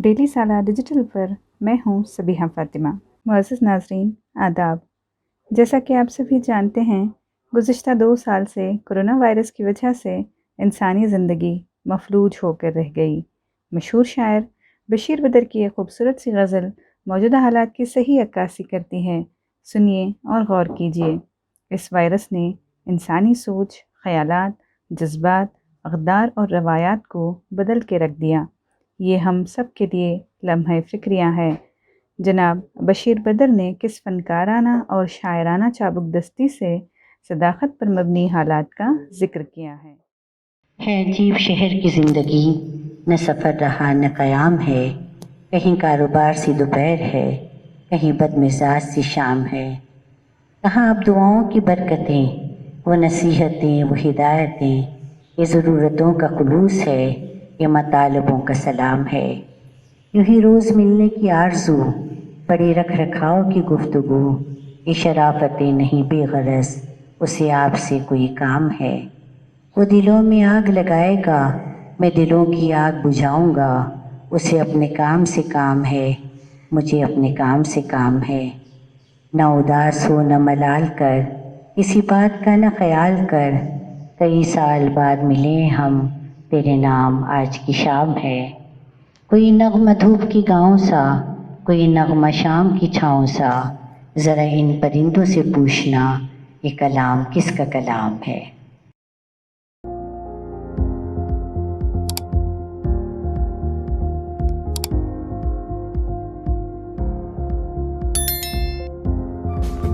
Daily سالہ digital پر میں ہوں سبیحہ فاطمہ۔ معزز ناظرین، آداب۔ جیسا کہ آپ سبھی جانتے ہیں، گزشتہ 2 سال سے کرونا وائرس کی وجہ سے انسانی زندگی مفلوج ہو کر رہ گئی۔ مشہور شاعر بشیر بدر کی ایک خوبصورت سی غزل موجودہ حالات کی صحیح عکاسی کرتی ہے۔ سنیے اور غور کیجیے۔ اس وائرس نے انسانی سوچ، خیالات، جذبات، اقدار اور روایات کو بدل کے رکھ دیا۔ یہ ہم سب کے لیے لمحہ فکریہ ہے۔ جناب بشیر بدر نے کس فنکارانہ اور شاعرانہ چابک دستی سے صداقت پر مبنی حالات کا ذکر کیا ہے۔ عجیب شہر کی زندگی، نہ سفر رہا نہ قیام ہے، کہیں کاروبار سی دوپہر ہے، کہیں بد مزاج سی شام ہے۔ کہاں اب دعاؤں کی برکتیں، وہ نصیحتیں، وہ ہدایتیں، یہ ضرورتوں کا خلوص ہے، یہ مطالبوں کا سلام ہے۔ یوں ہی روز ملنے کی آرزو، بڑی رکھ رکھاؤ کی گفتگو، یہ شرافتیں نہیں بے غرض، اسے آپ سے کوئی کام ہے۔ وہ دلوں میں آگ لگائے گا، میں دلوں کی آگ بجھاؤں گا، اسے اپنے کام سے کام ہے، مجھے اپنے کام سے کام ہے۔ نہ اداس ہو نہ ملال کر، کسی بات کا نہ خیال کر، کئی سال بعد ملیں ہم، تیرے نام آج کی شام ہے۔ کوئی نغمہ دھوپ کی گاؤں سا، کوئی نغمہ شام کی چھاؤں سا، ذرا ان پرندوں سے پوچھنا، یہ کلام کس کا کلام ہے۔